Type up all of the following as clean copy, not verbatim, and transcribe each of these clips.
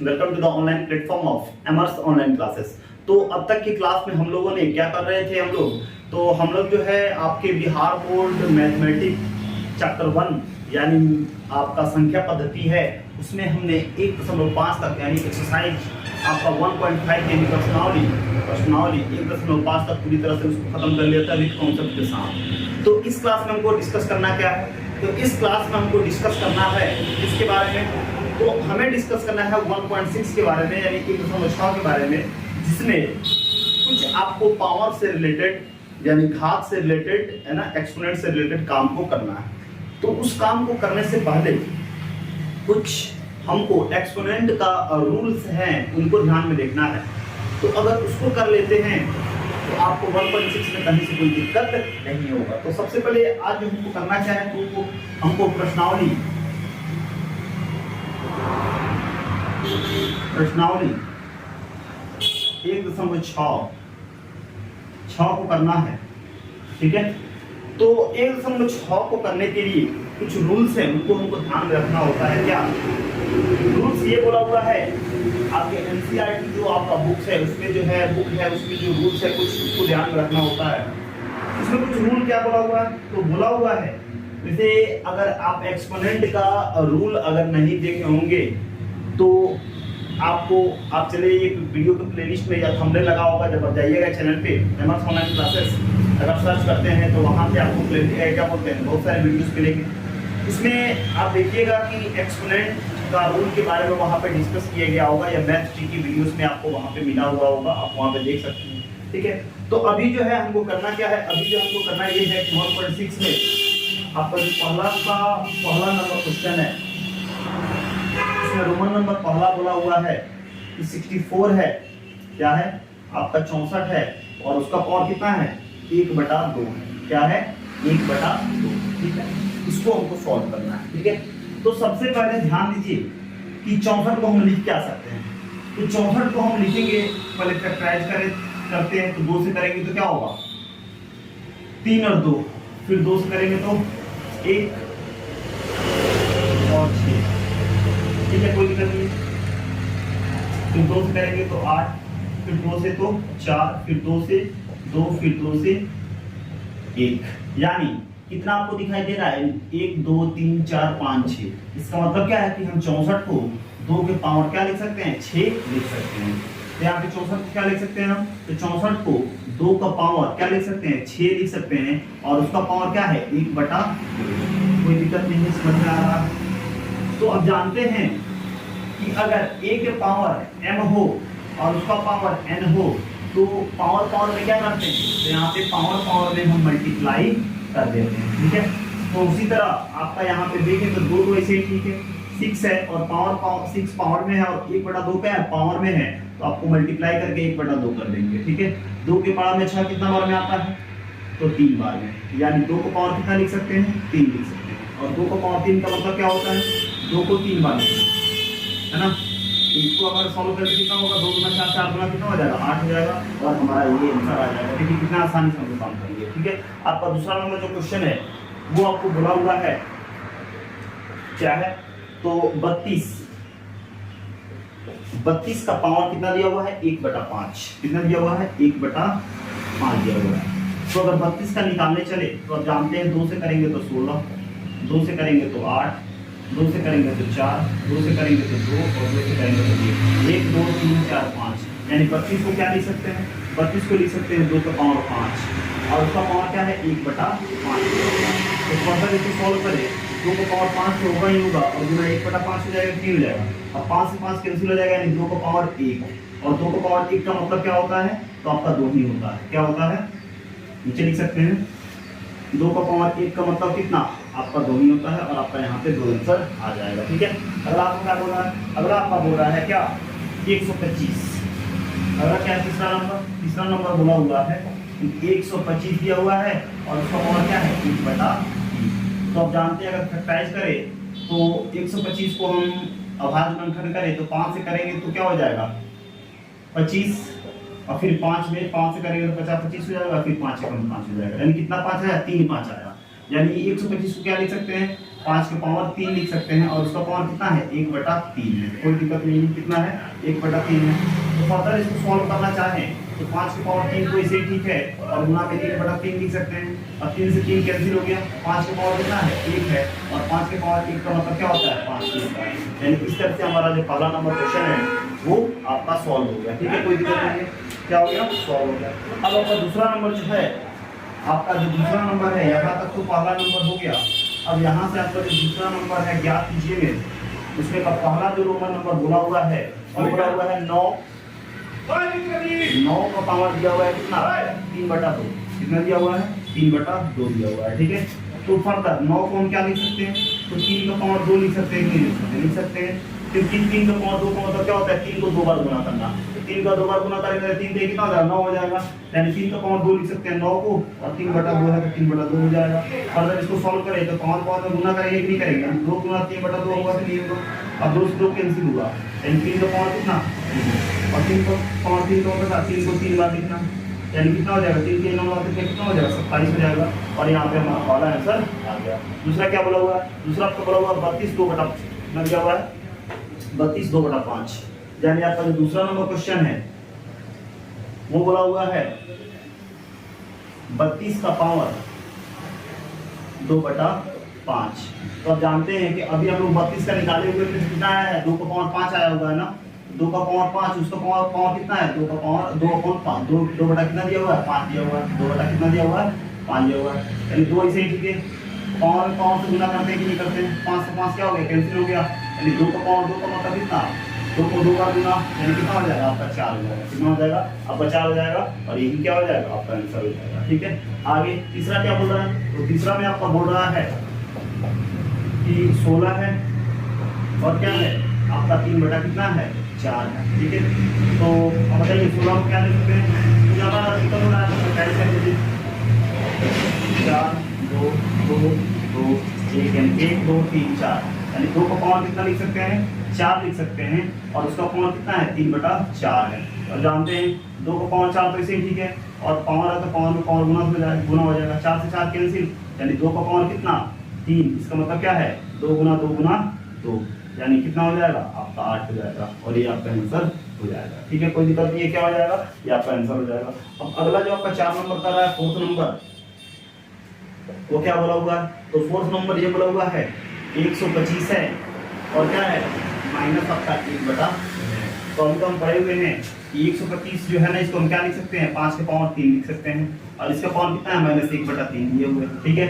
Welcome to the online platform of एमर्स online classes. तो अब तक की क्लास में हम लोगों ने क्या कर रहे थे हम लोग जो है आपके बिहार बोर्ड मैथमेटिक्स चैप्टर 1 यानी आपका संख्या पद्धति है, उसमें हमने 1.5 तक यानी एक्सरसाइज आपका 1.5 यानी प्रश्नावली 1.5 तक पूरी तरह से उसको खत्म कर लिया था विद कॉन्सेप्ट के साथ। तो इस क्लास में हमको डिस्कस करना क्या है, तो इस क्लास में हमको डिस्कस करना है इसके बारे में। तो हमें डिस्कस करना है 1.6 के बारे में यानी 1.6 के बारे में, जिसमें कुछ आपको पावर से रिलेटेड यानी घात से रिलेटेड है ना, एक्सपोनेंट से रिलेटेड काम को करना है। तो उस काम को करने से पहले कुछ हमको एक्सपोनेंट का रूल्स हैं उनको ध्यान में देखना है। तो अगर उसको कर लेते हैं तो आपको 1.6 में कहीं से कोई दिक्कत नहीं होगा। तो सबसे पहले आज हमको करना क्या है, तो हमको प्रश्नावली 1.6 को करना है, ठीक है। तो 1.6 को करने के लिए कुछ रूल्स हैं उनको हमको ध्यान में रखना होता है। क्या रूल्स ये बोला हुआ है आपके एनसीईआरटी जो आपका बुक है उसमें उसमें जो रूल्स है कुछ उसको ध्यान में रखना होता है। उसमें कुछ रूल क्या बोला हुआ है, तो बोला हुआ है जैसे अगर आप एक्सपोनेंट का रूल अगर नहीं देखे होंगे तो आप चले एक वीडियो के प्लेलिस्ट में या थंबनेल लगा होगा, जब आप जाइएगा चैनल पे एमर्स ऑनलाइन क्लासेस अगर सर्च करते हैं तो वहाँ पे आपको क्या बोलते हैं बहुत सारे वीडियोस मिलेंगे। इसमें आप देखिएगा कि एक्सपोनेंट का रूल के बारे में वहाँ पे डिस्कस किया गया होगा या मैथ जी की वीडियोस में आपको वहाँ पे मिला हुआ होगा, आप वहाँ पे देख सकते हैं, ठीक है। तो अभी जो है हमको करना क्या है, अभी जो हमको करना ये है कि 1.6 में आपका जो पहला नंबर क्वेश्चन है इसमें रोमन नंबर पहला बोला हुआ है कि 64 है, क्या है आपका 64 है और उसका पावर कितना है 1/2 है, क्या है 1/2, ठीक है। इसको हमको सॉल्व करना है, ठीक है। तो सबसे पहले ध्यान दीजिए कि 64 को हम लिख क्या सकते हैं। तो 64 को हम लिखेंगे, पहले फैक्टराइज करते हैं तो 2 से करेंगे तो क्या होगा 3 और 2, फिर 2 से करेंगे तो 1 और 6, ठीक है, कोई दिक्कत नहीं। फिर 2 से करेंगे तो 8, फिर 2 से तो 4, फिर 2 से 2, फिर 2 से 1, यानी कितना आपको दिखाई दे रहा है 1 2 3 4 5 6। इसका मतलब क्या है कि हम 64 को 2 के पावर क्या लिख सकते हैं 6 लिख सकते हैं। तो यहाँ पे 64 को क्या लिख सकते हैं हम, तो 64 को 2 का पावर क्या लिख सकते हैं 6 लिख सकते हैं और उसका पावर क्या है 1/2। कोई दिक्कत नहीं है, समझ में आ रहा है। तो अब जानते हैं कि अगर a के पावर m हो और उसका पावर n हो तो पावर में क्या करते हैं, तो यहाँ पे पावर में हम मल्टीप्लाई कर देते हैं, ठीक है। तो उसी तरह आपका यहाँ पे देखें तो 2 ऐसे ही ठीक है, 6 है और पावर 6 पावर में है और 1/2 क्या है पावर में है, तो आपको मल्टीप्लाई करके 1/2 कर देंगे, ठीक है। 2 के पावर में 6 कितना बार में आता है, तो 3 बार में, यानी 2 को पावर कितना लिख सकते हैं 3 लिख सकते हैं। और 2 को पावर 3 का मतलब क्या होता है 2 को 3 बार लिखना है ना। तो इसको अगर सॉल्व करके कितना होगा 2 गुना 4 4 गुना कितना हो जाएगा 8 हो जाएगा और हमारा ये आंसर आ जाएगा। देखिए कितना आसानी से हम काम करेंगे, ठीक है। आपका दूसरा नंबर जो क्वेश्चन है वो आपको बोला हुआ है क्या है, तो 32 का पावर कितना दिया हुआ है 1/5, कितना दिया हुआ है 1/5 दिया हुआ है। तो अगर 32 का निकालने चले तो आप जानते हैं 2 से करेंगे तो 16, 2 से करेंगे तो 8, 2 से करेंगे तो 4, 2 से करेंगे तो 2 और 2 से करेंगे तो 1 2 3 4 5, यानी 32 को क्या लिख सकते हैं 32 को लिख सकते हैं 2 का पावर 5 और उसका पावर क्या है 1/5। तो फर्दर इसको सॉल्व करें 2 का पावर 5 तो होगा ही होगा और गुना 1/5 हो जाएगा 3 हो जाएगा। अब 5 से 5 कैंसिल हो जाएगा यानी 2 का पावर 1 और 2 का पावर 1 का मतलब क्या होता है, तो आपका 2 ही होता है, क्या होता है नीचे लिख सकते हैं 2 का पावर 1 का मतलब कितना आपका 2 ही होता है और आपका यहाँ पे 2 आंसर आ जाएगा, ठीक है। अगला आपको क्या बोल रहा है, अगला आपका बोल रहा है क्या 125। अगला क्या तीसरा नंबर बोला हुआ है 125 दिया हुआ है और उसका पावर क्या है 1/3। तो आप जानते हैं अगर फैक्टराइज करें तो 125 को हम अभाज्य गुणनखंड करें तो 5 से करेंगे तो क्या हो जाएगा 25 और फिर 5 से करेंगे तो 50 25 हो जाएगा, फिर 5 से कम 5 हो जाएगा, यानी कितना 5 आया 3 5 आया। यानी 125 को क्या लिख सकते हैं 5 के पावर 3 लिख सकते हैं और उसका पावर कितना है 1/3 है, कोई दिक्कत नहीं है, कितना है 1/3 है। तो फर्दर इसको सॉल्व करना चाहें तो 5 के पावर 3 को इसे ठीक है और गुना में 1/3 लिख सकते हैं। अब 3 से 3 कैंसिल हो गया, 5 के पावर कितना है 1 है और 5 के पावर 1 का मतलब क्या होता है 5 होता है। यानी इस तरह से हमारा जो पहला नंबर क्वेश्चन है वो आपका सॉल्व हो गया, ठीक है, कोई दिक्कत नहीं है, क्या हो गया सॉल्व हो गया। अब आपका दूसरा नंबर जो है, आपका जो दूसरा नंबर है यहाँ तक तो पहला नंबर हो गया। अब यहाँ से आपका जो दूसरा नंबर है ज्ञात कीजिए, उसमें का पहला जो रोमन नंबर बोला हुआ है वो बोला हुआ है 9 का पावर दिया हुआ है कितना 3/2, कितना दिया हुआ है 3/2 दिया हुआ है, ठीक है। तो फर्दर 9 को हम क्या लिख सकते हैं, तो 3 का पावर 2 लिख सकते हैं, लिख सकते हैं, क्योंकि 3 का पावर 2 का मतलब क्या होता है 3 को 2 बार गुना करना, 3 का 2 बार गुना करेंगे 3 से कितना हो जाएगा 9 हो जाएगा, यानी 3 का पावर 2 लिख सकते हैं 9 को और 3/2 है तो 3/2 हो जाएगा। फर्दर इसको सॉल्व करें तो पावर में गुना करेंगे कि नहीं करेंगे, 2 गुना 3/2 होगा तो 3 को, अब 2 से 2 कैंसिल हुआ, यानी 3 का पावर कितना और 3 का पावर 3 का बता 3 को 3 बार लिखना, यानी कितना हो जाएगा 3 के 9 कितना हो जाएगा 27 हो जाएगा और यहाँ पे हमारा पहला आंसर आ गया। दूसरा क्या बोला हुआ है, दूसरा आपका बोला हुआ 32 2/5 दिया हुआ है 32 2/5, यानी आपका जो दूसरा नंबर क्वेश्चन है वो बोला हुआ है 32 का पावर 2/5। तो आप जानते हैं कि अभी हम लोग 32 का निकाले हुए थे, कितना आया है 2 का पावर 5 आया होगा है ना, 2 का पावर 5, उसका पावर कितना है 2 का पावर 2/5, 2 बटा कितना दिया हुआ है 5 दिया हुआ है, 2 बटा कितना दिया हुआ है 5 दिया हुआ है, यानी 2 इसे ठीक है, पावर से गुना करते हैं कि नहीं करते हैं, 5 से 5 क्या हो गया कैंसिल हो गया, यानी 2 का पावर 2 का मतलब कितना 2 को 2 बार गुना, यानी कितना हो जाएगा आपका 4 हो जाएगा, कितना हो जाएगा आपका 4 हो जाएगा और ये क्या हो जाएगा आपका आंसर हो जाएगा, ठीक है। आगे तीसरा क्या बोल रहा है, तो तीसरा में आपका बोल रहा है कि 16 है और क्या है आपका 3 बटा कितना है 4 है, ठीक है। तो अब बताइए 16 को क्या लिख सकते हैं, ज़्यादा अधिकतम हो रहा है कैसे कर दीजिए 4 2 2 2 1 2 3 4, यानी 2 का पावर कितना लिख सकते हैं 4 लिख सकते हैं और उसका पावर कितना है 3/4 है। और जानते हैं 2 का पावर 4 तो इसे ही ठीक है और पावर है तो पावर में पावर गुना हो जाएगा, 4 से 4 कैंसिल, यानी 2 का पावर कितना 3, इसका मतलब क्या है 2 गुना 2, यानी कितना हो जाएगा आपका 8 हो जाएगा और ये आपका आंसर हो जाएगा, ठीक है, कोई दिक्कत नहीं है, क्या हो जाएगा ये आपका आंसर हो जाएगा। अब अगला जो आपका 4 नंबर कर रहा है 4th नंबर, वो क्या बोला हुआ है, तो 4th नंबर ये बोला हुआ है 125 है और क्या है माइनस आपका 1/, तो अभी तो हम पढ़े हुए हैं कि 125 जो है ना इसको हम क्या लिख सकते हैं 5 के पावर 3 लिख सकते हैं और इसका पावर कितना है -1/3 दिए हुए, ठीक है।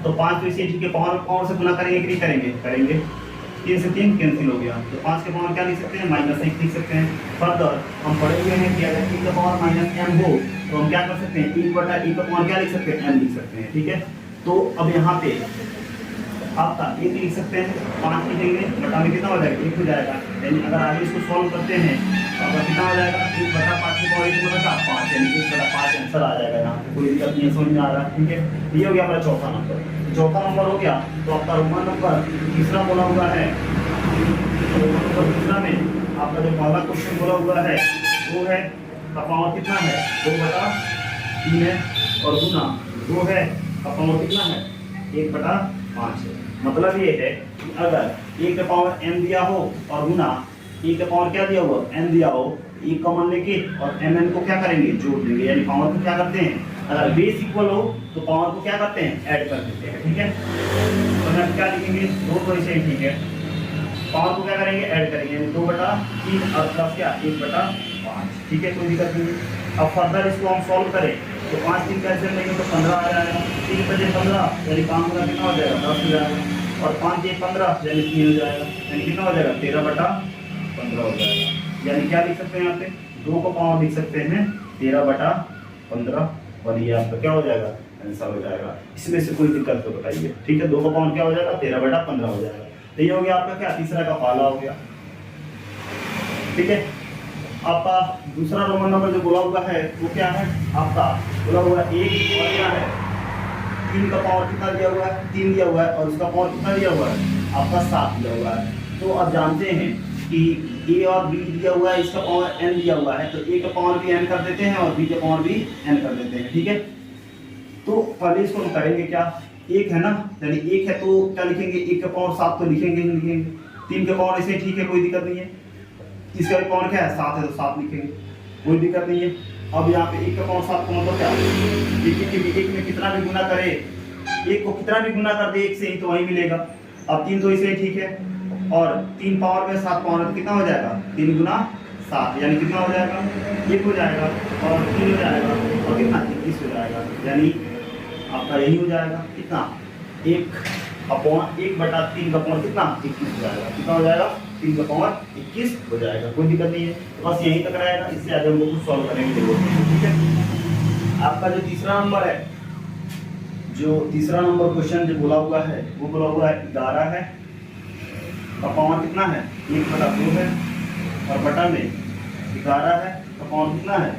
तो 5 तो इसे ठीक है पावर से गुना करेंगे कि नहीं करेंगे, 3 से 3 कैंसिल हो गया, तो 5 के पावर क्या लिख सकते हैं -1 लिख सकते हैं। फर्दर हम पढ़े हुए हैं कि अगर 3 का पावर -m हो तो हम क्या कर सकते हैं 1/1 का पावर क्या लिख सकते हैं m लिख सकते हैं, ठीक है। तो अब यहाँ पे आपका 1 लिख सकते हैं, 5 लिखेंगे बटा में कितना हो जाएगा 1 हो जाएगा, यानी अगर आगे इसको सॉल्व करते हैं तो आपका कितना हो जाएगा 1/5 के पावर 1 बटा 5, यानी 1/5 आंसर आ जाएगा यहाँ पे, कोई दिक्कत नहीं है, समझ में आ रहा है, ठीक है। ये हो गया हमारा चौथा नंबर, चौथा नंबर हो गया। तो आपका रोमन नंबर तीसरा बोला हुआ है, तो तीसरा में आपका जो पहला क्वेश्चन बोला हुआ है वो है का पावर कितना है 2/3 है और गुना 2 है का पावर कितना है 1/5 है। मतलब ये है कि अगर 1 का पावर m दिया हो और गुना 1 का पावर क्या दिया हुआ m दिया हो, 1 कॉमन लेके और mn को क्या करेंगे जोड़ देंगे, यानी पावर को क्या करते हैं अगर बेस इक्वल हो तो पावर को क्या करते हैं ऐड कर देते हैं, ठीक है। तो हम क्या लिखेंगे 2 तो ऐसे ही ठीक है, पावर को क्या करेंगे ऐड करेंगे 2/3 और प्लस क्या 1/5, ठीक है, कोई दिक्कत नहीं है। अब फर्दर इसको हम सॉल्व करें तो 5 3 कैसे लेंगे तो 15 आ जाएगा, 3 बजे 15 यानी 5 गुना कितना हो जाएगा 10 हो जाएगा और 5 1 15 यानी 3 हो जाएगा, यानी कितना हो जाएगा 13/15 हो जाएगा। यानी क्या लिख सकते हैं यहाँ पे 2 का पावर लिख सकते हैं 13/15 और ये आपका क्या हो जाएगा आंसर हो जाएगा। इसमें से कोई दिक्कत तो बताइए, ठीक है। 2 का पावर क्या हो जाएगा 13/15 हो जाएगा। तो ये हो गया आपका क्या तीसरा का पहला हो गया, ठीक है। आपका दूसरा रोमन नंबर जो बोला हुआ है वो क्या है आपका बोला हुआ 1 और क्या है 3 का पावर कितना दिया हुआ है 3 दिया हुआ है और उसका पावर कितना दिया हुआ है आपका 7 दिया हुआ है। तो अब जानते हैं कि a और b दिया हुआ है, इसका पावर n दिया हुआ है, तो a का पावर भी n कर देते हैं और b का पावर भी n कर देते हैं, ठीक है। तो पहले इसको हम करेंगे क्या एक है ना, यानी एक है तो क्या लिखेंगे, 1 का पावर 7 तो लिखेंगे ही लिखेंगे। 3 का पावर ऐसे ठीक है, कोई दिक्कत नहीं है। इसका भी पावर क्या है, 7 है तो 7 लिखेंगे, कोई दिक्कत नहीं है। अब यहाँ पे 1 का पावर 7 का मतलब क्या है, एक में कितना भी गुना करे, एक को कितना भी गुना कर दे 1 से ही तो वही मिलेगा। अब 3 तो इसे ठीक है, और 3 पावर में 7 पावर में कितना हो जाएगा, 3 गुना 7 यानी कितना हो जाएगा, 1 हो जाएगा, और 3 हो जाएगा, और कितना 21 हो जाएगा। यानी आपका यही हो जाएगा कितना, 1/3 का पावर कितना 21 हो जाएगा। कितना हो जाएगा, 3 का पावर 21 हो जाएगा, कोई दिक्कत नहीं है। बस यहीं तक रहेगा, इससे आगे हमको कुछ सॉल्व करने की जरूरत नहीं है। ठीक है, आपका जो तीसरा नंबर है, जो तीसरा नंबर क्वेश्चन जो बोला हुआ है वो बोला हुआ है 11 है, का पावर कितना है, 1/2 है, और बटा में 11 है, का पावर कितना है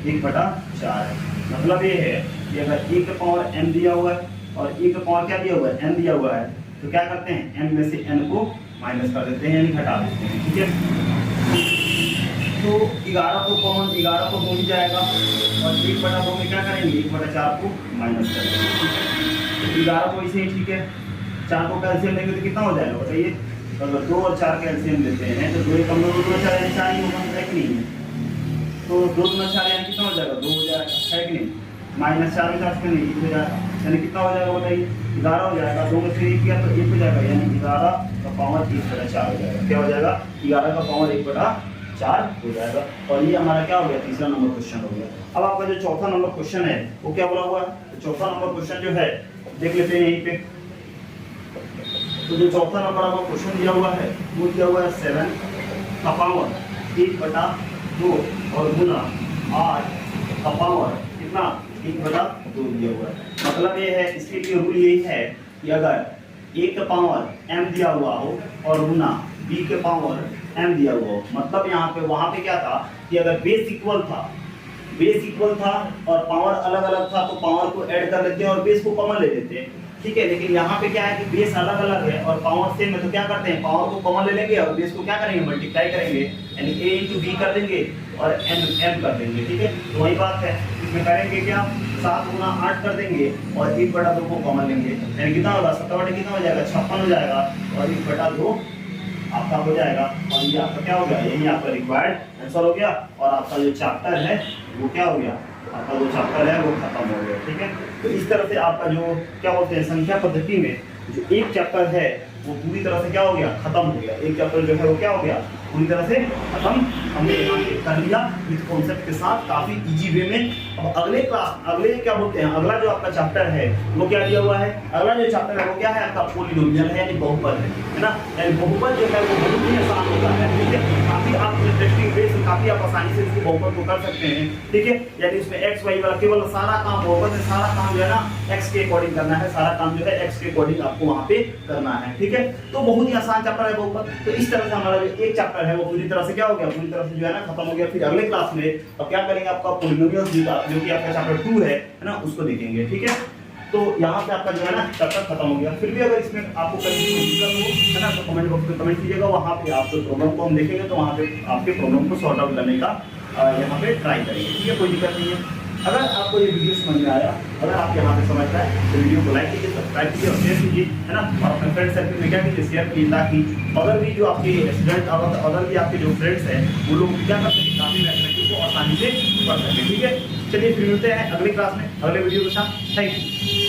1/4 है। मतलब ये है कि अगर 1 का पावर n दिया हुआ है और 1 का पावर क्या दिया हुआ है, n दिया हुआ है, तो क्या करते हैं, n में से n को माइनस कर देते हैं, यानी घटा देते हैं। ठीक है, तो 11 को कॉमन, 11 को 2 ही जाएगा, और 1/2 में क्या करेंगे, 1/4 को माइनस कर देंगे। ठीक है, तो 11 को इसे ही ठीक है, 4 को कैल्सियम लेंगे तो कितना हो जाएगा बताइए, अगर 2 और 4 कैल्सियम लेते हैं तो 2 कम 2 4 यानी 4 ही होगा, है कि नहीं है। तो 2 गुना 4 यानी कितना हो जाएगा, 2 हो जाएगा, है कि नहीं। -4 में 4 नहीं, 1 हो जाएगा, यानी कितना हो जाएगा बताइए, 11 हो जाएगा। 2 में से 1 किया तो 1 हो जाएगा, यानी 11 का पावर 1/4 हो जाएगा। क्या हो जाएगा, 11 का पावर 1/4 हो जाएगा। और ये हमारा क्या हो गया, तीसरा नंबर क्वेश्चन हो गया। अब आपका जो चौथा नंबर क्वेश्चन है वो क्या बोला हुआ है, तो चौथा नंबर क्वेश्चन जो है देख लेते हैं यहीं पे। तो जो चौथा नंबर आपका क्वेश्चन दिया हुआ है वो दिया हुआ है 7 का पावर 1/2 और गुना 8 का पावर कितना 1/2 दिया हुआ है। मतलब ये है, इसके लिए रूल यही है कि अगर 1 का पावर m दिया हुआ हो और गुना b के पावर m दिया हुआ हो, मतलब यहाँ पे वहां पे क्या था कि अगर बेस इक्वल था और पावर अलग अलग था तो पावर को ऐड कर लेते हैं और बेस को कॉमन ले लेते हैं। ठीक है, लेकिन यहाँ पे क्या है कि बेस अलग अलग है और पावर सेम है, तो क्या करते हैं, पावर को कॉमन ले लेंगे और बेस को क्या करेंगे, मल्टीप्लाई करेंगे, यानी a इंटू बी कर देंगे और m कर देंगे। ठीक है, तो वही बात है, इसमें करेंगे क्या, 7 गुना 8 कर देंगे और 1/2 को कॉमन लेंगे, यानी कितना होगा, 7 कितना हो जाएगा, 56 हो जाएगा, और 1/2 आपका हो जाएगा। और ये आपका क्या हो गया, यही आपका रिक्वायर्ड आंसर हो गया। और आपका जो चैप्टर है वो क्या हो गया, आपका जो चैप्टर है वो खत्म हो गया। ठीक है, तो इस तरह से आपका जो क्या बोलते हैं, संख्या पद्धति में जो एक चैप्टर है वो पूरी तरह से क्या हो गया, खत्म हो गया। एक चैप्टर जो है वो क्या हो गया, पूरी तरह से खत्म हमने यहाँ पे कर लिया विद कॉन्सेप्ट के साथ, काफी इजी वे में। अब अगले क्या बोलते हैं, अगला जो आपका चैप्टर है वो क्या दिया हुआ है, अगला जो चैप्टर है वो क्या है, आपका पॉलिनोमियल है, यानी बहुपद है ना। यानी बहुपद जो है वो बहुत ही आसान होता है। ठीक है, काफी आप इंटरेस्टिंग वे से काफी आप आसानी से इसको बहुपद को कर सकते हैं। ठीक है, यानी इसमें एक्स वाई वाला केवल सारा काम बहुपद में, सारा काम जो है ना एक्स के अकॉर्डिंग करना है, सारा काम जो है एक्स के अकॉर्डिंग आपको वहाँ पे करना है। ठीक है, तो बहुत ही आसान चैप्टर है बहुपद। तो इस तरह से हमारा जो एक चैप्टर है वो पूरी तरह से क्या हो गया, पूरी तरह से जो है ना खत्म हो गया। फिर अगले क्लास में अब क्या करेंगे, आपका पॉलिनोमियल्स जो कि आपका चैप्टर 2 है ना, उसको देखेंगे। ठीक है, तो यहाँ पे आपका जो है ना चैप्टर खत्म हो गया। फिर भी अगर इसमें आपको कहीं भी दिक्कत हो है ना, तो कमेंट बॉक्स में कमेंट कीजिएगा, वहाँ पे आपके प्रॉब्लम को हम देखेंगे, तो वहाँ पे आपके प्रॉब्लम को सॉर्ट आउट करने का यहाँ पे ट्राई करेंगे। ठीक है, कोई दिक्कत नहीं है। अगर आपको ये वीडियो समझ में आया, अगर आप यहाँ पे समझ पाए तो वीडियो को लाइक कीजिए, सब्सक्राइब कीजिए और शेयर कीजिए, है ना। और अपने फ्रेंड सर्कल में क्या कीजिए, शेयर कीजिए, ताकि अगर भी जो आपके स्टूडेंट, अगर भी आपके जो फ्रेंड्स हैं वो लोग क्या कर सकें, काफी मैथमेटिक्स को आसानी से पढ़ सकें। ठीक है, चलिए फिर मिलते हैं अगली क्लास में अगले वीडियो के साथ। Thank you.